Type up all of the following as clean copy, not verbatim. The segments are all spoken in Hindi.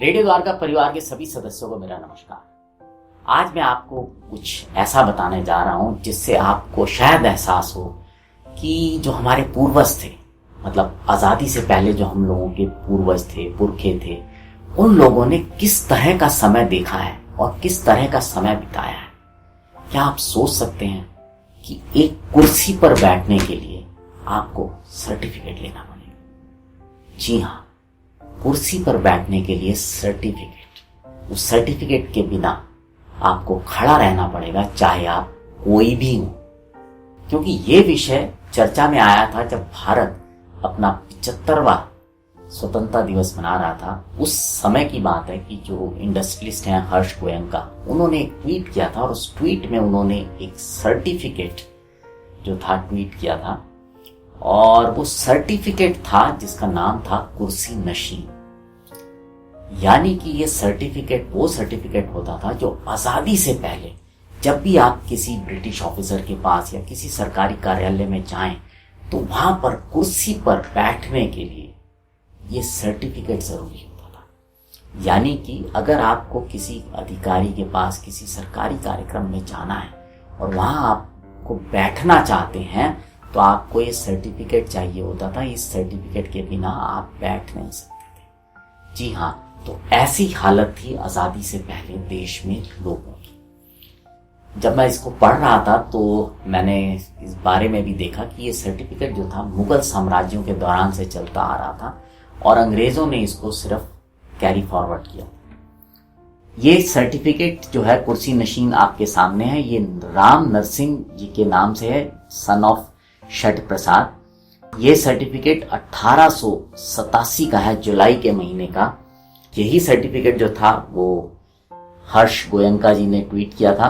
रेडियो द्वारका परिवार के सभी सदस्यों को मेरा नमस्कार। आज मैं आपको कुछ ऐसा बताने जा रहा हूं जिससे आपको शायद एहसास हो कि जो हमारे पूर्वज थे, मतलब आजादी से पहले जो हम लोगों के पूर्वज थे, पुरखे थे, उन लोगों ने किस तरह का समय देखा है और किस तरह का समय बिताया है। क्या आप सोच सकते हैं कि एक कुर्सी पर बैठने के लिए आपको सर्टिफिकेट लेना पड़ेगा? जी हाँ, कुर्सी पर बैठने के लिए सर्टिफिकेट। उस सर्टिफिकेट के बिना आपको खड़ा रहना पड़ेगा, चाहे आप कोई भी हो। क्योंकि ये विषय चर्चा में आया था जब भारत अपना 75वां स्वतंत्रता दिवस मना रहा था। उस समय की बात है कि जो इंडस्ट्रियलिस्ट हैं हर्ष गोयनका, उन्होंने एक ट्वीट किया था और उस ट्वीट में उन्होंने एक सर्टिफिकेट जो था ट्वीट किया था, और वो सर्टिफिकेट था जिसका नाम था कुर्सी नशीन। यानी कि ये सर्टिफिकेट वो सर्टिफिकेट होता था जो आजादी से पहले जब भी आप किसी ब्रिटिश ऑफिसर के पास या किसी सरकारी कार्यालय में जाएं तो वहां पर कुर्सी पर बैठने के लिए ये सर्टिफिकेट जरूरी होता था। यानी कि अगर आपको किसी अधिकारी के पास किसी सरकारी कार्यक्रम में जाना है और वहां आपको बैठना चाहते हैं तो आपको ये सर्टिफिकेट चाहिए होता था। इस सर्टिफिकेट के बिना आप बैठ नहीं सकते थे। जी हाँ, तो ऐसी हालत थी आजादी से पहले देश में लोगों की। जब मैं इसको पढ़ रहा था तो मैंने इस बारे में भी देखा कि ये सर्टिफिकेट जो था मुगल साम्राज्यों के दौरान से चलता आ रहा था और अंग्रेजों ने इसको सिर्फ कैरी फॉरवर्ड किया। ये सर्टिफिकेट जो है कुर्सी नशीन आपके सामने है, ये राम नरसिंह जी के नाम से है, सन ऑफ षट प्रसाद। ये सर्टिफिकेट 1887 का है, जुलाई के महीने का। यही सर्टिफिकेट जो था वो हर्ष गोयनका जी ने ट्वीट किया था।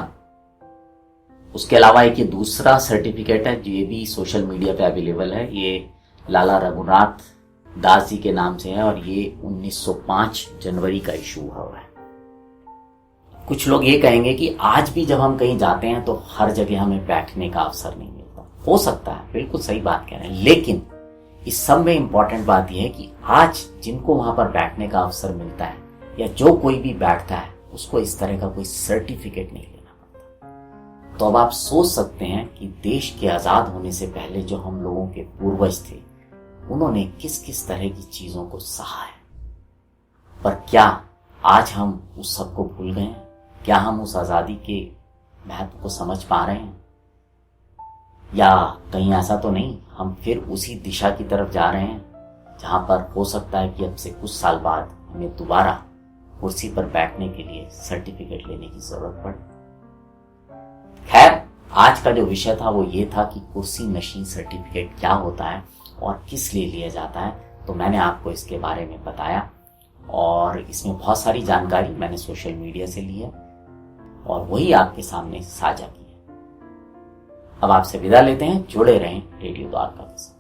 उसके अलावा एक ये दूसरा सर्टिफिकेट है जो ये भी सोशल मीडिया पे अवेलेबल है। ये लाला रघुनाथ दास जी के नाम से है और ये 1905 जनवरी का इशू हुआ है। कुछ लोग ये कहेंगे कि आज भी जब हम कहीं जाते हैं तो हर जगह हमें बैठने का अवसर नहीं मिलता। हो सकता है, बिल्कुल सही बात कह रहे हैं, लेकिन इस सब में इंपॉर्टेंट बात यह है कि आज जिनको वहां पर बैठने का अवसर मिलता है या जो कोई भी बैठता है उसको इस तरह का कोई सर्टिफिकेट नहीं लेना पड़ता। तो अब आप सोच सकते हैं कि देश के आजाद होने से पहले जो हम लोगों के पूर्वज थे उन्होंने किस किस तरह की चीजों को सहा है। पर क्या आज हम उस सब को भूल गए हैं? क्या हम उस आजादी के महत्व को समझ पा रहे हैं? या कहीं ऐसा तो नहीं हम फिर उसी दिशा की तरफ जा रहे हैं जहां पर हो सकता है कि अब से कुछ साल बाद हमें दोबारा कुर्सी पर बैठने के लिए सर्टिफिकेट लेने की जरूरत पड़े। खैर, आज का जो विषय था वो ये था कि कुर्सी नशीन सर्टिफिकेट क्या होता है और किस लिए लिया जाता है। तो मैंने आपको इसके बारे में बताया और इसमें बहुत सारी जानकारी मैंने सोशल मीडिया से ली है और वही आपके सामने साझा की है। अब आपसे विदा लेते हैं। जुड़े रहें रेडियो द्वारका के साथ।